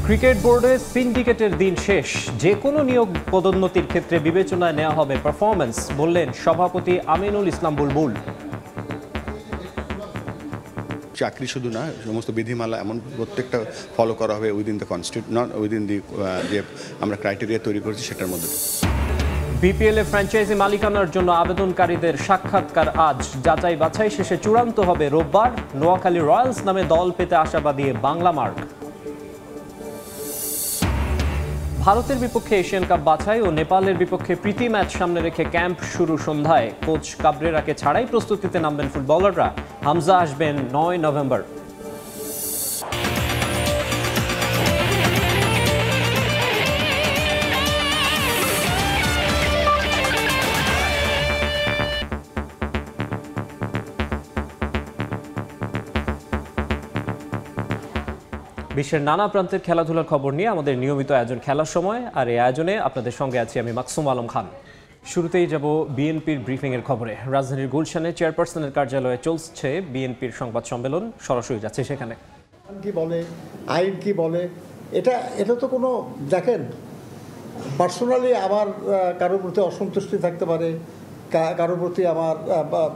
Cricket বোর্ডে সিন্ডিকেটের দিন শেষ, যে কোনো নিয়োগ পদোন্নতির ক্ষেত্রে বিবেচনায় নেওয়া হবে পারফরম্যান্স, বললেন সভাপতি আমিনুল ইসলাম বুলবুল। চাকরি শুধু না, সমস্ত বিধিমালা এমন প্রত্যেকটা ফলো করা হবে within the not within the যে আমরা ক্রাইটেরিয়া তৈরি করেছি সেটার মধ্যে। বিপিএল এ ফ্র্যাঞ্চাইজি মালিকানার জন্য আবেদনকারীদের সাক্ষাৎকার আজ, যাচাই বাছাই শেষে চূড়ান্ত হবে রোববার। নোয়াখালী রয়্যালস নামে দল পেতে আশাবাদী বাংলা মার্ক। ভারতের বিপক্ষে এশিয়ান কাপ বাছাই ও নেপালের বিপক্ষে প্রীতি ম্যাচ সামনে রেখে ক্যাম্প শুরু সন্ধ্যায়। কোচ কাবরেরাকে ছাড়াই প্রস্তুতিতে নামবেন ফুটবলাররা। হামজা আসবেন 9 নভেম্বর। বিশ্বের নানা প্রান্তের খেলাধুলার খবর নিয়ে আমাদের নিয়মিত আয়োজন খেলার সময়, আর এই আয়োজনে আপনাদের সঙ্গে আছি আমি মাকসুম আলম খান। শুরুতেই যাব বিএনপির ব্রিফিংয়ের খবরে। রাজধানীর গুলশানে চেয়ারপারসনের কার্যালয়ে চলছে বিএনপির সংবাদ সম্মেলন, সরাসরি যাচ্ছে সেখানে। কি বলে, আইন কি বলে, এটা তো কোনো, দেখেন, পার্সোনালি আমার কারোর প্রতি অসন্তুষ্টি থাকতে পারে, কারোর প্রতি আমার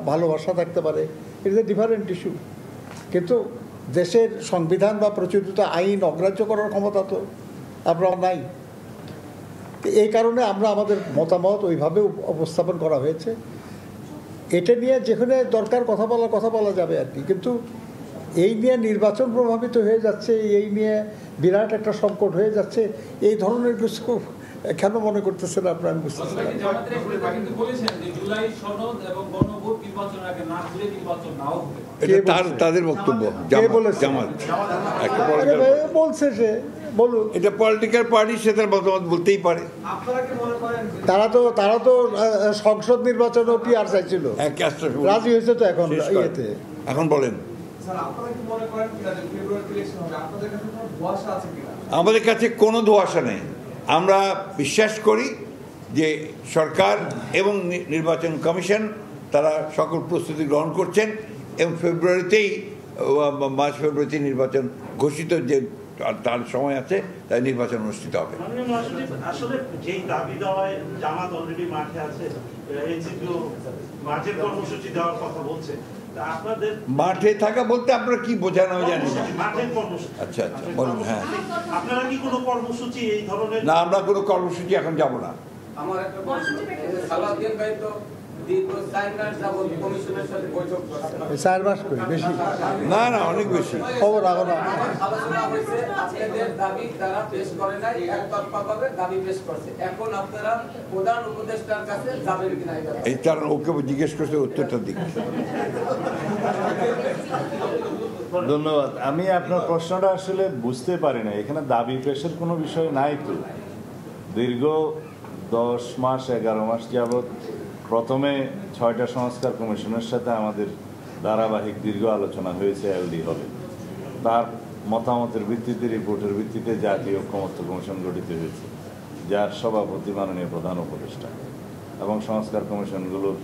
ভালোবাসা থাকতে পারে, এটা ডিফারেন্ট ইস্যু, কিন্তু দেশের সংবিধান বা প্রচলিত আইন অগ্রাহ্য করার ক্ষমতা তো আমরা নাই। এই কারণে আমরা আমাদের মতামত ওইভাবে উপস্থাপন করা হয়েছে। এটা নিয়ে যেখানে দরকার কথা বলা যাবে আর কি, কিন্তু এই নিয়ে নির্বাচন প্রভাবিত হয়ে যাচ্ছে, এই নিয়ে বিরাট একটা সংকট হয়ে যাচ্ছে, এই ধরনের কিছু কেন মনে করতেছেন আপনারা? আমি বুঝতে তাদের বক্তব্য বলছে, সে বলুন, এটা পলিটিক্যাল পার্টি, সে তার মতামত বলতেই পারে। তারা তো সংসদ নির্বাচনও পিআর চাইছিল, রাজি হয়েছে তো এখন ইয়েতে। এখন বলেন, আমাদের কাছে কোনো ধোঁয়াশা নেই। আমরা বিশ্বাস করি যে সরকার এবং নির্বাচন কমিশন তারা সকল প্রস্তুতি গ্রহণ করছেন এবং মার্চ ফেব্রুয়ারিতে নির্বাচন ঘোষিত, যে তার সময় আছে, তাই নির্বাচন অনুষ্ঠিত হবে। আসলে যেই দাবি দেওয়ায় জামাত অলরেডি মাঠে আছে, মাঠের কর্মসূচি দেওয়ার কথা বলছে, মাঠে থাকা বলতে আপনারা কি বোঝানো জানি না। আচ্ছা বলুন। হ্যাঁ, আপনারা কি কোনো কর্মসূচি এই ধরনের? না, আমরা কোনো কর্মসূচি এখন যাব না। আমার একটা না, অনেক বেশি খবর এই কারণ ওকে জিজ্ঞেস করছে, উত্তরটা দিক। ধন্যবাদ। আমি আপনার প্রশ্নটা আসলে বুঝতে পারি না। এখানে দাবি পেশের কোনো বিষয় নাই তো। দীর্ঘ 10 মাস 11 মাস যাবৎ প্রথমে 6টা সংস্কার কমিশনের সাথে আমাদের ধারাবাহিক দীর্ঘ আলোচনা হয়েছে এলডি হলে। তার মতামতের ভিত্তিতে, রিপোর্টের ভিত্তিতে জাতীয় ঐকমত্য কমিশন গঠিত হয়েছে, যার সভাপতি মাননীয় প্রধান উপদেষ্টা, এবং সংস্কার কমিশনগুলোর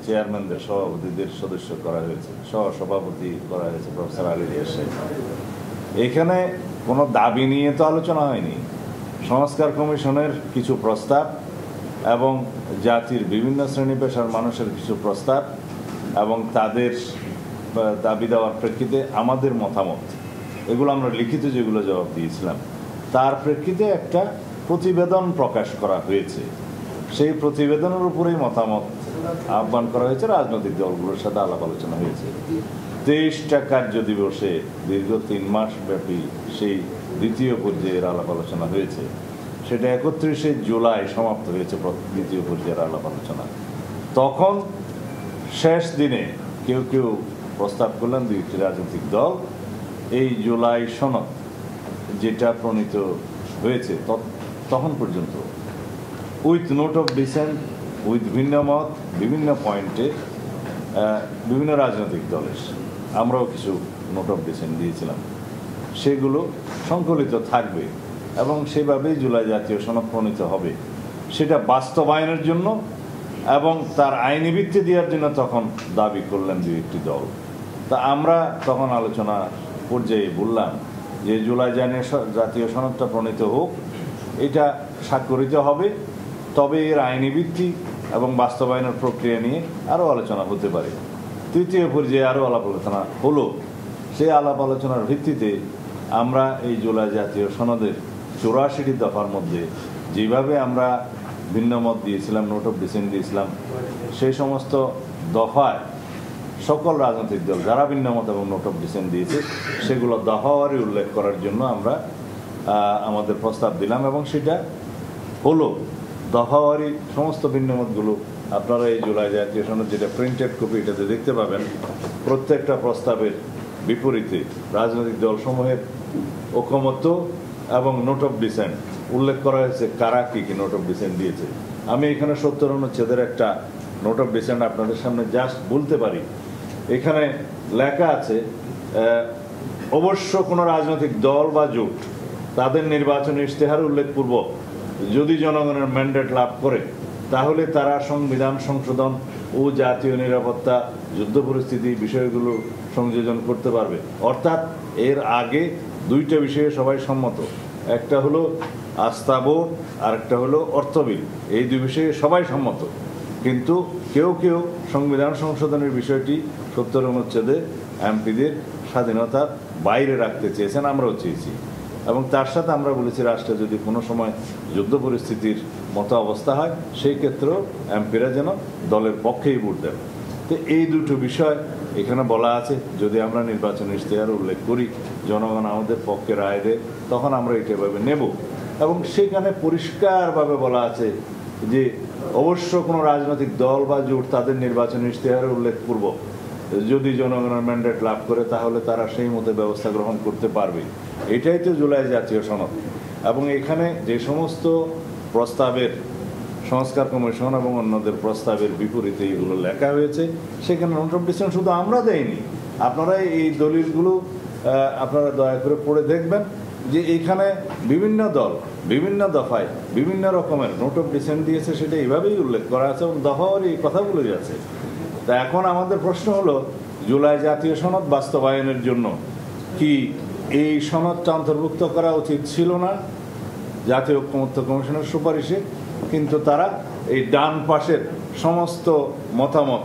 চেয়ারম্যানদের, সভাপতিদের সদস্য করা হয়েছে, সহসভাপতি করা হয়েছে প্রফেসর আলী রিয়াজ সাহেব। এখানে কোনো দাবি নিয়ে তো আলোচনা হয়নি। সংস্কার কমিশনের কিছু প্রস্তাব এবং জাতির বিভিন্ন শ্রেণী পেশার মানুষের কিছু প্রস্তাব এবং তাদের দাবি দেওয়ার প্রেক্ষিতে আমাদের মতামত, এগুলো আমরা লিখিত যেগুলো জবাব দিয়েছিলাম, তার প্রেক্ষিতে একটা প্রতিবেদন প্রকাশ করা হয়েছে। সেই প্রতিবেদনের উপরেই মতামত আহ্বান করা হয়েছে। রাজনৈতিক দলগুলোর সাথে আলাপ আলোচনা হয়েছে। 23টা কার্য দিবসে দীর্ঘ 3 মাস ব্যাপী সেই দ্বিতীয় পর্যায়ের আলাপ আলোচনা হয়েছে। সেটা 31শে জুলাই সমাপ্ত হয়েছে দ্বিতীয় পর্যায়ের আলাপ আলোচনা। তখন শেষ দিনে কেউ প্রস্তাব করলেন, 2টি রাজনৈতিক দল, এই জুলাই সনদ যেটা প্রণীত হয়েছে তখন পর্যন্ত with note of dissent, with ভিন্ন মত, বিভিন্ন পয়েন্টে বিভিন্ন রাজনৈতিক দলের, আমরাও কিছু নোট অফ ডিসেন্ট দিয়েছিলাম, সেগুলো সংকলিত থাকবে এবং সেভাবেই জুলাই জাতীয় সনদ প্রণীত হবে। সেটা বাস্তবায়নের জন্য এবং তার আইনি ভিত্তি দেওয়ার জন্য তখন দাবি করলেন 2-1টি দল। তা আমরা তখন আলোচনা পর্যায়ে বললাম যে জুলাই জাতীয় সনদটা প্রণীত হোক, এটা স্বাক্ষরিত হবে, তবে এর আইনি ভিত্তি এবং বাস্তবায়নের প্রক্রিয়া নিয়ে আরও আলোচনা হতে পারে। তৃতীয় পর্যায়ে আরও আলাপ আলোচনা হলো, সেই আলাপ আলোচনার ভিত্তিতে আমরা এই জুলাই জাতীয় সনদের 84টি দফার মধ্যে যেভাবে আমরা ভিন্ন মত দিয়েছিলাম, নোট অফ ডিসেন্ট দিয়েছিলাম, সেই সমস্ত দফায় সকল রাজনৈতিক দল যারা ভিন্ন মত এবং নোট অফ ডিসেন্ট দিয়েছে সেগুলো দফাওয়ারি উল্লেখ করার জন্য আমরা আমাদের প্রস্তাব দিলাম, এবং সেটা হলো দফাওয়ারি সমস্ত ভিন্নমতগুলো আপনারা এই জুলাই জাতীয় সনদ যেটা প্রিন্টেড কপি এটাতে দেখতে পাবেন। প্রত্যেকটা প্রস্তাবের বিপরীতে রাজনৈতিক দলসমূহের ঐকমত্য এবং নোট অফ ডিসেন্ট উল্লেখ করা হয়েছে, কারা কী কী নোট অফ ডিসেন্ট দিয়েছে। আমি এখানে 70 অনুচ্ছেদের একটা নোট অফ ডিসেন্ট আপনাদের সামনে জাস্ট বলতে পারি। এখানে লেখা আছে, অবশ্য কোনো রাজনৈতিক দল বা জোট তাদের নির্বাচনী ইশতেহার উল্লেখপূর্বক যদি জনগণের ম্যান্ডেট লাভ করে তাহলে তারা সংবিধান সংশোধন ও জাতীয় নিরাপত্তা, যুদ্ধ পরিস্থিতি বিষয়গুলো সংযোজন করতে পারবে। অর্থাৎ এর আগে দুইটা বিষয়ে সবাই সম্মত, একটা হলো আস্থা ভোট আর একটা হলো অর্থ বিল। এই দুই বিষয়ে সবাই সম্মত, কিন্তু কেউ কেউ সংবিধান সংশোধনের বিষয়টি 70 অনুচ্ছেদে এমপিদের স্বাধীনতার বাইরে রাখতে চেয়েছেন, আমরাও চেয়েছি। এবং তার সাথে আমরা বলেছি রাষ্ট্রে যদি কোনো সময় যুদ্ধ পরিস্থিতির মতো অবস্থা হয় সেই ক্ষেত্রেও এমপিরা যেন দলের পক্ষেই ভোট দেন। তো এই দুটো বিষয় এখানে বলা আছে। যদি আমরা নির্বাচন ইশতেহার উল্লেখ করি, জনগণ আমাদের পক্ষে রায় দেয়, তখন আমরা এটা ভাবে নেব। এবং সেখানে পরিষ্কারভাবে বলা আছে যে অবশ্য কোনো রাজনৈতিক দল বা জোট তাদের নির্বাচন ইশতেহারে উল্লেখপূর্বক যদি জনগণের ম্যান্ডেট লাভ করে তাহলে তারা সেই মতো ব্যবস্থা গ্রহণ করতে পারবে। এটাই তো জুলাই জাতীয় সনদ। এবং এখানে যে সমস্ত প্রস্তাবের সংস্কার কমিশন এবং অন্যদের প্রস্তাবের বিপরীতে এগুলো লেখা হয়েছে, সেখানে নোট অফ ডিসেন্ট শুধু আমরা দেইনি, আপনারা এই দলিলগুলো আপনারা দয়া করে পড়ে দেখবেন যে এখানে বিভিন্ন দল বিভিন্ন দফায় বিভিন্ন রকমের নোট অফ ডিসেন্ট দিয়েছে, সেটা এইভাবেই উল্লেখ করা আছে এবং দফাওয়ারি এই কথাগুলো যাচ্ছে। তা এখন আমাদের প্রশ্ন হলো, জুলাই জাতীয় সনদ বাস্তবায়নের জন্য কি এই সনদটা অন্তর্ভুক্ত করা উচিত ছিল না জাতীয় ঐকমত্য কমিশনের সুপারিশে? কিন্তু তারা এই ডান পাশের সমস্ত মতামত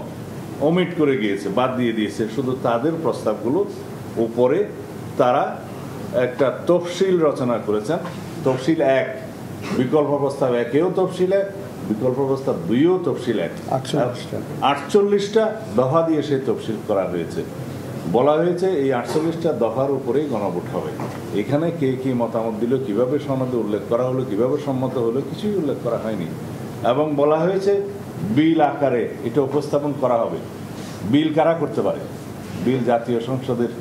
ওমিট করে গিয়েছে, বাদ দিয়ে দিয়েছে, শুধু তাদের প্রস্তাবগুলো উপরে তারা একটা তফসিল রচনা করেছেন। তফসিল 1, বিকল্প প্রস্তাব 1-এও তফসিল 1, বিকল্প প্রস্তাব 2-এও তফসিল 1, 48টা দফা দিয়ে সেই তফসিল করা হয়েছে। বলা হয়েছে এই 48টা দফার উপরেই গণভোট হবে। এখানে কে কি মতামত দিল, কিভাবে সনদে উল্লেখ করা হলো, কিভাবে সম্মত হলো, কিছুই উল্লেখ করা হয়নি। এবং বলা হয়েছে বিল আকারে এটা উপস্থাপন করা হবে। বিল কারা করতে পারে? বিল জাতীয় সংসদের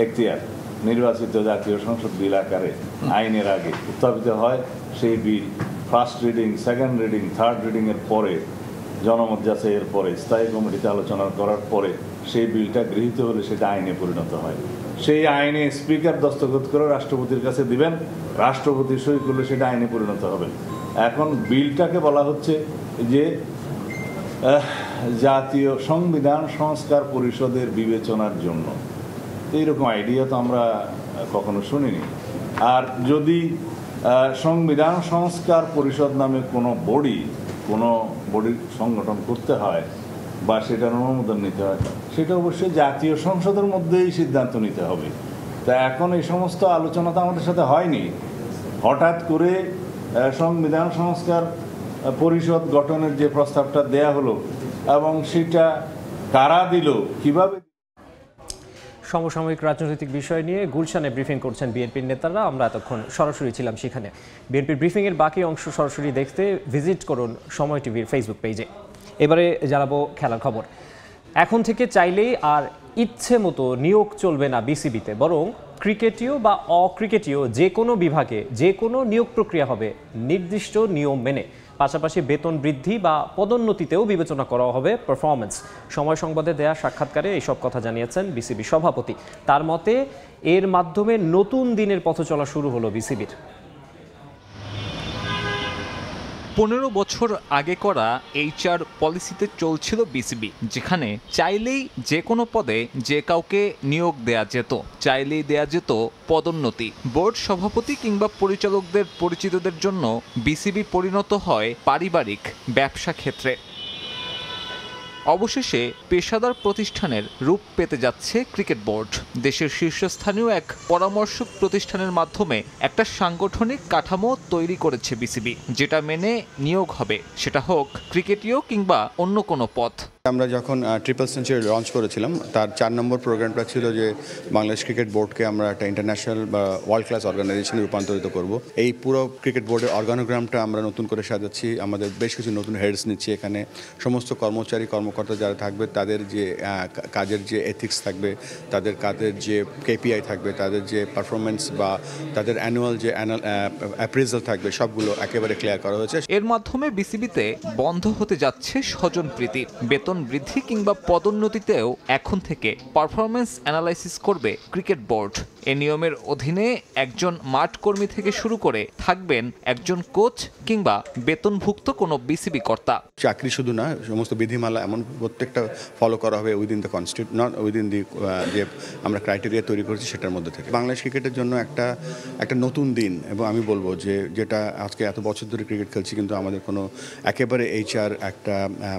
এখতিয়ার। নির্বাচিত জাতীয় সংসদ বিল আকারে আইনের আগে উত্থাপিত হয়। সেই bill first reading, second reading, third রিডিংয়ের পরে, জনমত যাচাইয়ের পরে, স্থায়ী কমিটিতে আলোচনা করার পরে সেই বিলটা গৃহীত হলে সেটা আইনে পরিণত হয়। সেই আইনে স্পিকার দস্তখত করে রাষ্ট্রপতির কাছে দিবেন, রাষ্ট্রপতি সই করলে সেটা আইনে পরিণত হবে। এখন বিলটাকে বলা হচ্ছে যে জাতীয় সংবিধান সংস্কার পরিষদের বিবেচনার জন্য। এইরকম আইডিয়া তো আমরা কখনো শুনিনি। আর যদি সংবিধান সংস্কার পরিষদ নামে কোনো বডির সংগঠন করতে হয় বা সেটার অনুমোদন নিতে হয়, সেটা অবশ্যই জাতীয় সংসদের মধ্যেই সিদ্ধান্ত নিতে হবে। তা এখন এই সমস্ত আলোচনা তো আমাদের সাথে হয়নি। হঠাৎ করে সংবিধান সংস্কার পরিষদ গঠনের যে প্রস্তাবটা দেয়া হলো এবং সেটা কারা দিল, কিভাবে। সমসাময়িক রাজনৈতিক বিষয় নিয়ে গুলশানে ব্রিফিং করছেন বিএনপির নেতারা। আমরা এতক্ষণ সরাসরি ছিলাম সেখানে। বিএনপির ব্রিফিংয়ের বাকি অংশ সরাসরি দেখতে ভিজিট করুন সময় টিভির ফেসবুক পেজে। এবারে জানাবো খেলার খবর। এখন থেকে চাইলেই আর ইচ্ছে মতো নিয়োগ চলবে না বিসিবিতে, বরং ক্রিকেটীয় বা অক্রিকেটীয় যে কোনো বিভাগে যে কোনো নিয়োগ প্রক্রিয়া হবে নির্দিষ্ট নিয়ম মেনে। পাশাপাশি বেতন বৃদ্ধি বা পদোন্নতিতেও বিবেচনা করা হবে পারফরমেন্স। সময় সংবাদে দেয়া সাক্ষাৎকারে এইসব কথা জানিয়েছেন বিসিবি সভাপতি। তার মতে এর মাধ্যমে নতুন দিনের পথ চলা শুরু হলো বিসিবির। 15 বছর আগে করা HR পলিসিতে চলছিল বিসিবি, যেখানে চাইলেই যে কোনো পদে যে কাউকে নিয়োগ দেয়া যেত, চাইলেই দেয়া যেত পদোন্নতি। বোর্ড সভাপতি কিংবা পরিচালকদের পরিচিতদের জন্য বিসিবি পরিণত হয় পারিবারিক ব্যবসা ক্ষেত্রে। অবশেষে পেশাদার প্রতিষ্ঠানের রূপ পেতে যাচ্ছে ক্রিকেট বোর্ড। দেশের শীর্ষস্থানীয় এক পরামর্শক প্রতিষ্ঠানের মাধ্যমে একটা সাংগঠনিক কাঠামো তৈরি করেছে বিসিবি, যেটা মেনে নিয়োগ হবে, সেটা হোক ক্রিকেটীয় কিংবা অন্য কোনো পদ। আমরা যখন ট্রিপল সেঞ্চুরি লঞ্চ করেছিলাম, তার 4 নম্বর প্রোগ্রামটা ছিল যে বাংলাদেশ ক্রিকেট বোর্ডকে আমরা একটা ইন্টারন্যাশনাল বা ওয়ার্ল্ড ক্লাস অর্গানাইজেশনে রূপান্তরিত করব। এই পুরো ক্রিকেট বোর্ডের অর্গানোগ্রামটা আমরা নতুন করে সাজাচ্ছি। আমাদের বেশ কিছু নতুন হেডস নিচ্ছি। এখানে সমস্ত কর্মকর্তা যারা থাকবে তাদের যে কাজের যে এথিক্স থাকবে, তাদের কাজের যে KPI থাকবে, তাদের যে পারফরমেন্স বা তাদের অ্যানুয়াল যে অ্যাপ্রেজাল থাকবে, সবগুলো একেবারে ক্লিয়ার করা হয়েছে। এর মাধ্যমে বিসিবিতে বন্ধ হতে যাচ্ছে স্বজনপ্রীতি। বেতন বৃদ্ধি কিংবা পদোন্নতিতেও এখন থেকে পারফরমেন্স অ্যানালাইসিস করবে ক্রিকেট বোর্ড। এ নিয়মের অধীনে একজন মাঠ কর্মী থেকে শুরু করে থাকবেন একজন কোচ কিংবা বেতনভুক্ত কোনো বিসিবি কর্তা। চাকরি শুধু না, সমস্ত বিধিমালা এমন প্রত্যেকটা ফলো করা হবে within the constitution, not within the যে আমরা ক্রাইটেরিয়া তৈরি করেছি সেটার মধ্যে থেকে। বাংলাদেশ ক্রিকেটের জন্য একটা নতুন দিন, এবং আমি বলবো যে যেটা আজকে এত বছর ধরে ক্রিকেট খেলছি কিন্তু আমাদের কোনো একেবারে HR একটা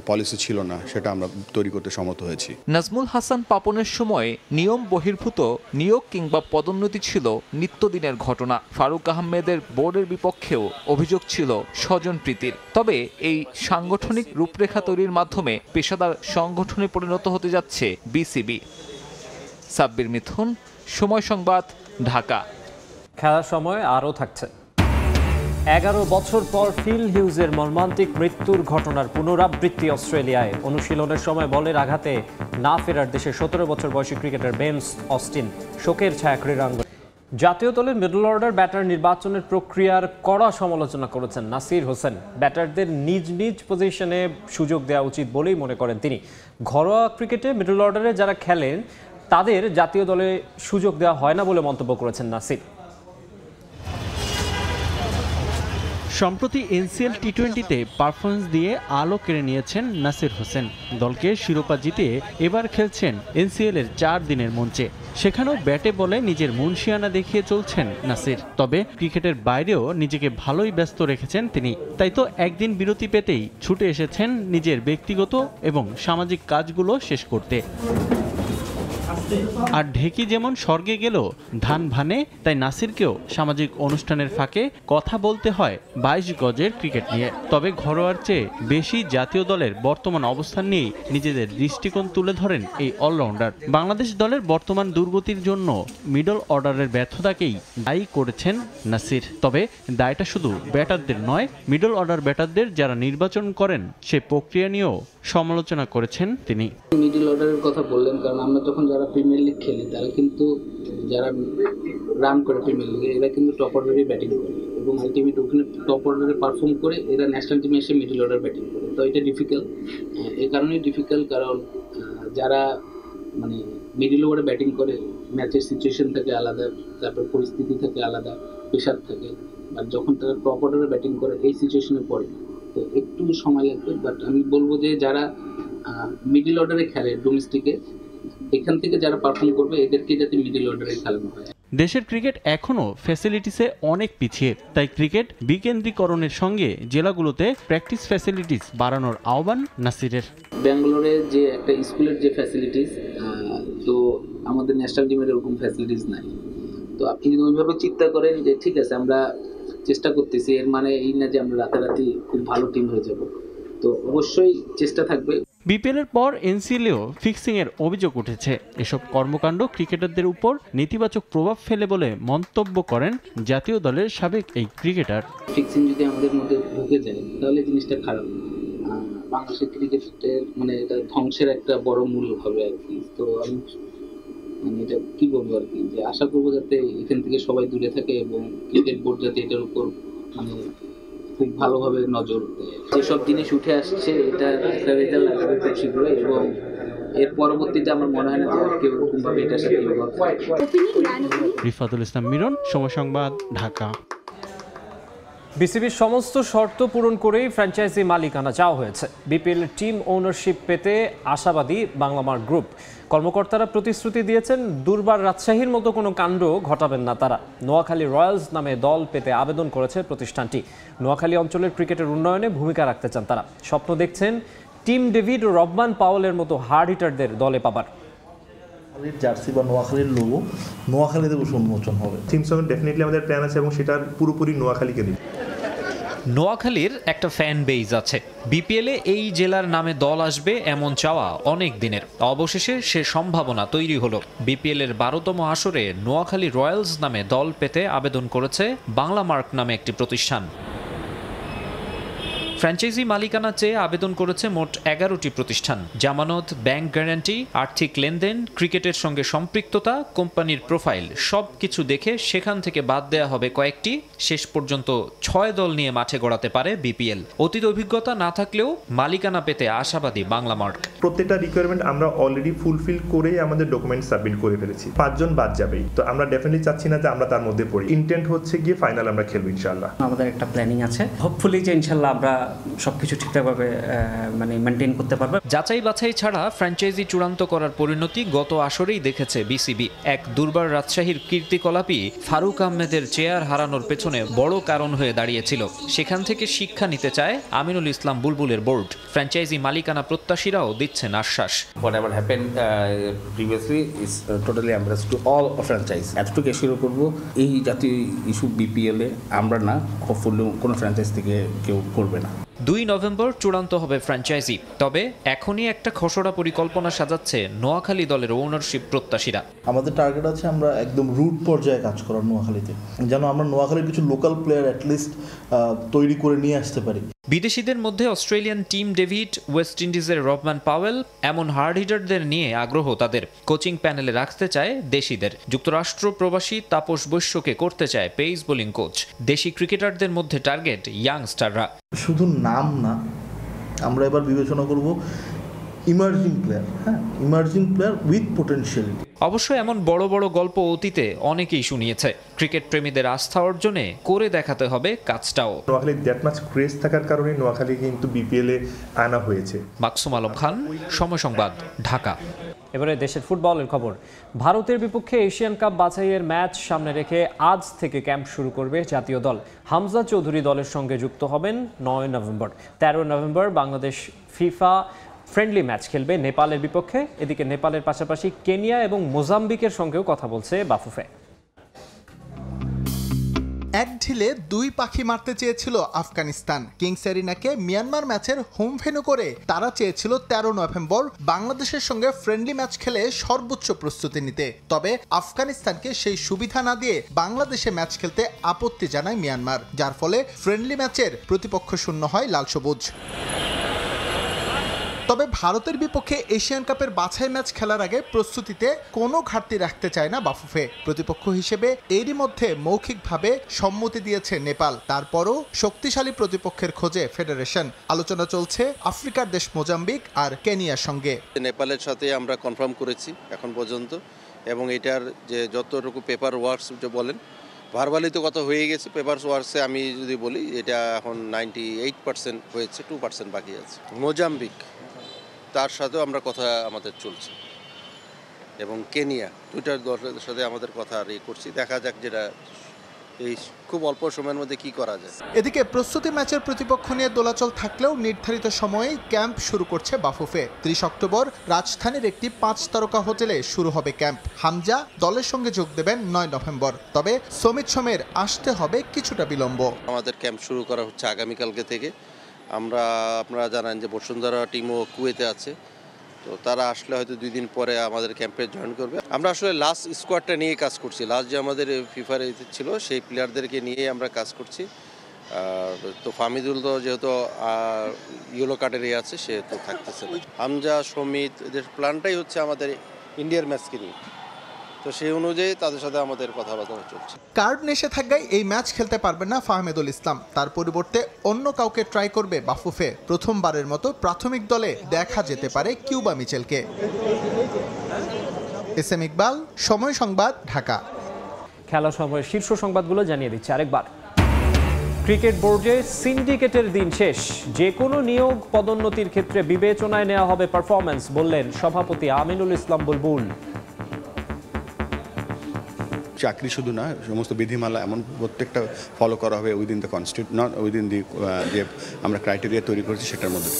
পলিসি ছিল না, সেটা আমরা তৈরি করতে সমর্থ হয়েছি। নাজমুল হাসান পাপনের সময় নিয়ম বহির্ভূত নিয়োগ কিংবা পদোন্নতি ছিল নিত্যদিনের ঘটনা। ফারুক আহমেদের বোর্ডের বিপক্ষেও অভিযোগ ছিল স্বজনপ্রীতির। তবে এই সাংগঠনিক রূপরেখা তৈরির মাধ্যমে পেশাদার সংগঠনে পরিণত হতে যাচ্ছে বিসিবি। সাব্বির মিথুন, সময় সংবাদ, ঢাকা। খেলার সময় আরও থাকছে। 11 বছর পর ফিল হিউজের মর্মান্তিক মৃত্যুর ঘটনার পুনরাবৃত্তি অস্ট্রেলিয়ায়। অনুশীলনের সময় বলের আঘাতে না ফেরার দেশের 17 বছর বয়সী ক্রিকেটার বেন অস্টিন শোকের ছায়া ক্রীড়াঙ্গনে। জাতীয় দলের মিডল অর্ডার ব্যাটার নির্বাচনের প্রক্রিয়ার কড়া সমালোচনা করেছেন নাসির হোসেন। ব্যাটারদের নিজ নিজ পজিশনে সুযোগ দেওয়া উচিত বলেই মনে করেন তিনি। ঘরোয়া ক্রিকেটে মিডল অর্ডারে যারা খেলেন তাদের জাতীয় দলে সুযোগ দেওয়া হয় না বলে মন্তব্য করেছেন নাসির। সম্প্রতি NCL T20-তে পারফরমেন্স দিয়ে আলো কেড়ে নিয়েছেন নাসির হোসেন। দলকে শিরোপা জিতিয়ে এবার খেলছেন NCL-এর 4 দিনের মঞ্চে। সেখানেও ব্যাটে বলে নিজের মুনশিয়ানা দেখিয়ে চলছেন নাসির। তবে ক্রিকেটের বাইরেও নিজেকে ভালোই ব্যস্ত রেখেছেন তিনি। তাই তো একদিন বিরতি পেতেই ছুটে এসেছেন নিজের ব্যক্তিগত এবং সামাজিক কাজগুলো শেষ করতে। আর ঢেকি যেমন স্বর্গে গেল ধান ভানে, তাই নাসিরকেও সামাজিক অনুষ্ঠানের ফাঁকে কথা বলতে হয় 22 গজের ক্রিকেট নিয়ে। তবে ঘরোয়ার চেয়ে বেশি জাতীয় দলের বর্তমান অবস্থান নিয়েই নিজেদের দৃষ্টিকোণ তুলে ধরেন এই অলরাউন্ডার। বাংলাদেশ দলের বর্তমান দুর্গতির জন্য মিডল অর্ডারের ব্যর্থতাকেই দায়ী করেছেন নাসির। তবে দায়টা শুধু ব্যাটারদের নয়, মিডল অর্ডার ব্যাটারদের যারা নির্বাচন করেন সে প্রক্রিয়া নিয়েও সমালোচনা করেছেন তিনি। মিডল অর্ডারের কথা বললেন, কারণ আমরা যখন যারা প্রিমিয়ার লিগ খেলি তারা কিন্তু যারা রান করে প্রিমিয়ার লিগে এরা কিন্তু টপ অর্ডারে ব্যাটিং করে এবং আলটিমেট ওখানে টপ অর্ডারে পারফর্ম করে এরা ন্যাশনাল টিমে এসে মিডল অর্ডার ব্যাটিং করে। তো এটা ডিফিকাল্ট, এই কারণেই ডিফিকাল্ট কারণ যারা মানে মিডল ওভারে ব্যাটিং করে ম্যাচের সিচুয়েশন থাকে আলাদা, তারপর পরিস্থিতি থাকে আলাদা, প্রেশার থাকে। আর যখন তারা টপ অর্ডারে ব্যাটিং করে এই সিচুয়েশনে পড়ে না, তো একটু সময় লাগবে। বাট আমি বলবো যে যারা মিডল অর্ডারে খেলে ডোমেস্টিকে, এখান থেকে যারা পারফর্ম করবে এদেরকে যাতে মিডল অর্ডারে খেলানো হয়। দেশের ক্রিকেট এখনও ফ্যাসিলিটিসে অনেক পিছিয়ে, তাই ক্রিকেট বিকেন্দ্রীকরণের সঙ্গে জেলাগুলোতে প্র্যাকটিস ফ্যাসিলিটিস বাড়ানোর আহ্বান নাসিরের। ব্যাঙ্গালোরে যে একটা স্কুলের যে ফ্যাসিলিটিস, তো আমাদের ন্যাশনাল টিমের এরকম ফ্যাসিলিটিস নাই। তো আপনি যদি ওইভাবে চিন্তা করেন যে ঠিক আছে আমরা চেষ্টা করতেছি, এর মানে এই না যে আমরা রাতারাতি খুব ভালো টিম হয়ে যাব। তো অবশ্যই চেষ্টা থাকবে। বিপিএলের পর NCL-এও ফিক্সিংয়ের অভিযোগ উঠেছে। এসব কর্মকাণ্ড ক্রিকেটারদের উপর নেতিবাচক প্রভাব ফেলে বলে মন্তব্য করেন জাতীয় দলের সাবেক এই ক্রিকেটার। ফিক্সিং যদি আমাদের মধ্যে ঢুকে যায় তাহলে জিনিসটা খারাপ। বাংলাদেশের ক্রিকেটের মানে এটা ধ্বংসের একটা বড় মূল হবে আর কি। তো আমি মানে এটা কি বলবো আর কি, যে আশা করবো যাতে এখান থেকে সবাই দূরে থাকে এবং ক্রিকেট বোর্ড যাতে এটার উপর মানে খুব ভালোভাবে নজর দেয়। যেসব জিনিস উঠে আসছে এটা একটা রেজাল্ট আসবে খুব শীঘ্রই এবং এর পরবর্তীতে আমার মনে হয় না যে কেউ এরকমভাবে এটার সাথে রিফাতুল ইসলাম মিরন, সময় সংবাদ, ঢাকা। বিসিবির সমস্ত শর্ত পূরণ করেই ফ্র্যাঞ্চাইজি মালিকানা চাওয়া হয়েছে। বিপিএল টিম ওনারশিপ পেতে আশাবাদী বাংলামার্ক গ্রুপ। কর্মকর্তারা প্রতিশ্রুতি দিয়েছেন দুর্বার রাজশাহীর মতো কোনো কাণ্ড ঘটাবেন না তারা। নোয়াখালী রয়্যালস নামে দল পেতে আবেদন করেছে প্রতিষ্ঠানটি। নোয়াখালী অঞ্চলের ক্রিকেটের উন্নয়নে ভূমিকা রাখতে চান তারা। স্বপ্ন দেখছেন টিম ডেভিড ও রবমান পাওয়েলের মতো হার্ড হিটারদের দলে পাবার। জার্সি বা নোয়াখালীর লোগো নোয়াখালীতে উন্মোচন হবে। টিম সঙ্গে ডেফিনেটলি আমাদের প্ল্যান আছে এবং সেটা পুরোপুরি নোয়াখালীকে দিই। নোয়াখালীর একটা ফ্যান বেজ আছে। বিপিএলে এই জেলার নামে দল আসবে এমন চাওয়া অনেক দিনের। অবশেষে সে সম্ভাবনা তৈরি হলো। বিপিএল এর 12তম আসরে নোয়াখালী রয়্যালস নামে দল পেতে আবেদন করেছে বাংলামার্ক নামে একটি প্রতিষ্ঠান। ফ্র্যাঞ্চাইজি মালিকানা চেয়ে আবেদন করেছে মোট 11টি প্রতিষ্ঠান। জামানত, ব্যাংক গ্যারান্টি, আর্থিক লেনদেন, ক্রিকেটের সঙ্গে সম্পৃক্ততা, কোম্পানির প্রোফাইল সবকিছু দেখে সেখান থেকে বাদ দেয়া হবে কয়েকটি। শেষ পর্যন্ত 6 দল নিয়ে মাঠে গড়াতে পারে বিপিএল। অতীত অভিজ্ঞতা না থাকলেও মালিকানা পেতে আশাবাদী বাংলামার্ক। প্রত্যেকটা রিকোয়ারমেন্ট আমরা অলরেডি ফুলফিল করেই আমাদের ডকুমেন্ট সাবমিট করে ফেলেছি। 5 জন বাদ যাবেই, তো আমরা ডেফিনেটলি চাচ্ছি না যে আমরা তার মধ্যে পড়ি। ইন্টেন্ট হচ্ছে গিয়ে ফাইনাল আমরা খেলবো ইনশাআল্লাহ। আমাদের একটা প্ল্যানিং আছে, হোপফুলি যে ইনশাআল্লাহ আমরা সবকিছু ঠিকঠাকভাবে মেনটেন করতে পারবো। যাচাই বাছাই ছাড়া ফ্র্যাঞ্চাইজি চূড়ান্ত করার পরিণতি গত আসরেই দেখেছে বিসিবি। এক দুর্বার রাজশাহীর কীর্তিকলাপই ফারুক আহমেদের চেয়ার হারানোর পেছনে বড় কারণ হয়ে দাঁড়িয়েছিল। সেখান থেকে শিক্ষা নিতে চায় আমিনুল ইসলাম বুলবুলের বোর্ড। ফ্র্যাঞ্চাইজি মালিকানা প্রত্যাশীরাও দিচ্ছেন আশ্বাস। Whatever happened previously is totally embraced to all franchise. এতটুকু এসিওর করব এই জাতীয় ইস্যু বিপিএল এ আমরা না, হোপফুলি কোনো ফ্র্যাঞ্চাইজ থেকে কেউ করবে না। 2 নভেম্বর চূড়ান্ত হবে ফ্র্যাঞ্চাইজি। তবে এখনই একটা খসড়া পরিকল্পনা সাজাচ্ছে নোয়াখালী দলের ওনারশিপ প্রত্যাশীরা। আমাদের টার্গেট আছে আমরা একদম রুট পর্যায়ে কাজ করার নোয়াখালীতে, যেন আমরা নোয়াখালীর কিছু লোকাল প্লেয়ার অ্যাটলিস্ট তৈরি করে নিয়ে আসতে পারি। বিদেশিদের মধ্যে অস্ট্রেলিয়ান টিম ডেভিড, ওয়েস্ট ইন্ডিজের রবমান পাওয়েল এমন হার্ড হিটারদের নিয়ে আগ্রহ তাদের। কোচিং প্যানেলে রাখতে চায় দেশিদের। যুক্তরাষ্ট্র প্রবাসী তাপস বৈশ্যকে করতে চায় পেস বোলিং কোচ। দেশি ক্রিকেটারদের মধ্যে টার্গেট ইয়াংস্টাররা। শুধু নাম না, আমরা এবার বিবেচনা করব emerging player, emerging player with potentiality. অবশ্য এমন বড় বড় গল্প অতীতে অনেকেই শুনিয়েছে। ক্রিকেট প্রেমীদের আস্থা অর্জনে করে দেখাতে হবে কাজটাও। নোয়াখালীর দ্যাট মাচ ক্রেজ থাকার কারণে নোয়াখালী কিন্তু বিপিএল এ আনা হয়েছে। মাকসুম আলম খান, সময় সংবাদ, ঢাকা। এবারে দেশের ফুটবলের খবর। ভারতের বিপক্ষে এশিয়ান কাপ বাছাইয়ের ম্যাচ সামনে রেখে আজ থেকে ক্যাম্প শুরু করবে জাতীয় দল। হামজা চৌধুরী দলের সঙ্গে যুক্ত হবেন 9 November. 13 November Bangladesh FIFA friendly match খেলবে নেপালের বিপক্ষে। এদিকে নেপালের পাশাপাশি কেনিয়া এবং মোজাম্বিকের সঙ্গেও কথা বলছে বাফুফে। এক ঢিলে 2 পাখি মারতে চেয়েছিল আফগানিস্তান। কিংস এরিনাকে মিয়ানমার ম্যাচের হোম ভেন্যু করে তারা চেয়েছিল 13 নভেম্বর বাংলাদেশের সঙ্গে ফ্রেন্ডলি ম্যাচ খেলে সর্বোচ্চ প্রস্তুতি নিতে। তবে আফগানিস্তানকে সেই সুবিধা না দিয়ে বাংলাদেশে ম্যাচ খেলতে আপত্তি জানায় মিয়ানমার, যার ফলে ফ্রেন্ডলি ম্যাচের প্রতিপক্ষ শূন্য হয় লাল সবুজ। তবে ভারতের বিপক্ষে এশিয়ান কাপের বাছাই ম্যাচ খেলার আগে প্রস্তুতিতে কোনো ঘাটতি রাখতে চায় না বাফুফে। প্রতিপক্ষ হিসেবে এরই মধ্যে মৌখিকভাবে সম্মতি দিয়েছে নেপাল। তারপরও শক্তিশালী প্রতিপক্ষের খোঁজে ফেডারেশন। আলোচনা চলছে আফ্রিকার দেশ মোজাম্বিক আর কেনিয়ার সঙ্গে। নেপালের সাথে আমরা কনফার্ম করেছি এখন পর্যন্ত, এবং এটার যে যতটুকু পেপার ওয়ার্কস যে বলেন ভার্বালি তো কত হয়ে গেছে, পেপার ওয়ার্কসে আমি যদি বলি এটা এখন 98% হয়েছে, 2% বাকি আছে। মোজাম্বিক তার সাথেও আমরা কথা আমাদের চলছে, এবং কেনিয়া, দুইটার দলের সাথে আমাদের কথা করছি। দেখা যাক যেটা এই খুব অল্প সময়ের মধ্যে কি করা যায়। এদিকে প্রস্তুতি ম্যাচের প্রতিপক্ষ নিয়ে দোলাচল থাকলেও নির্ধারিত সময়েই ক্যাম্প শুরু করছে বাফুফে। 30 অক্টোবর রাজধানীর একটি 5 তারকা হোটেলে শুরু হবে ক্যাম্প। হামজা দলের সঙ্গে যোগ দেবেন 9 নভেম্বর। তবে সমিত সোমের আসতে হবে কিছুটা বিলম্ব। আমাদের ক্যাম্প শুরু করা হচ্ছে আগামীকালকে থেকে। আপনারা জানেন যে বসুন্ধরা টিমও কুয়েতে আছে, তো তারা আসলে হয়তো 2 দিন পরে আমাদের ক্যাম্পে জয়েন করবে। আমরা আসলে লাস্ট স্কোয়াডটা নিয়ে কাজ করছি। লাস্ট যে আমাদের ফিফার ছিল সেই প্লেয়ারদেরকে নিয়ে আমরা কাজ করছি। তো ফামিদুল তো যেহেতু ইয়েলো কার্ডেরই আছে, সে তো থাকতেছে না। হামজা, সমিত, এদের প্ল্যানটাই হচ্ছে আমাদের ইন্ডিয়ার ম্যাচকে নিয়ে, তো সেই অনুযায়ী তাদের সাথে আমাদের কথাবার্তা চলছে। কার্ড নিষেধাজ্ঞায় এই ম্যাচ খেলতে পারবেন না ফাহমেদুল ইসলাম। তার পরিবর্তে অন্য কাউকে ট্রাই করবে বাফুফে। প্রথমবারের মতো প্রাথমিক দলে দেখা যেতে পারে কিউবা মিচেলকে। এস এম ইকবাল, সময় সংবাদ, ঢাকা। খেলা সময়ের শীর্ষ সংবাদগুলো জানিয়ে দিচ্ছে আরেকবার। ক্রিকেট বোর্ডে সিন্ডিকেটের দিন শেষ, যে কোনো নিয়োগ পদোন্নতির ক্ষেত্রে বিবেচনায় নেওয়া হবে পারফরম্যান্স, বললেন সভাপতি আমিনুল ইসলাম বুলবুল। চাকরি শুধু না, সমস্ত বিধিমালা এমন প্রত্যেকটা ফলো করা হবে within the not within the যে আমরা ক্রাইটেরিয়া তৈরি করেছি সেটার মধ্যে।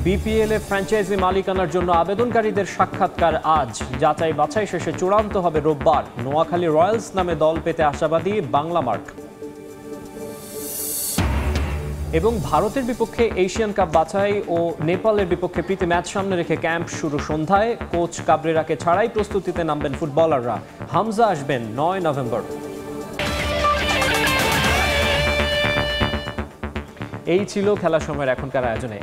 বিপিএল এ ফ্র্যাঞ্চাইজি মালিকানার জন্য আবেদনকারীদের সাক্ষাৎকার আজ, যাচাই বাছাই শেষে চূড়ান্ত হবে রোববার। নোয়াখালী রয়্যালস নামে দল পেতে আশাবাদী বাংলামার্ক। এবং ভারতের বিপক্ষে এশিয়ান কাপ বাছাই ও নেপালের বিপক্ষে প্রীতি ম্যাচ সামনে রেখে ক্যাম্প শুরু সন্ধ্যায়। কোচ কাবরেরাকে ছাড়াই প্রস্তুতিতে নামবেন ফুটবলাররা। হামজা আসবেন 9 নভেম্বর। এই ছিল খেলার সময়ের এখনকার আয়োজনে।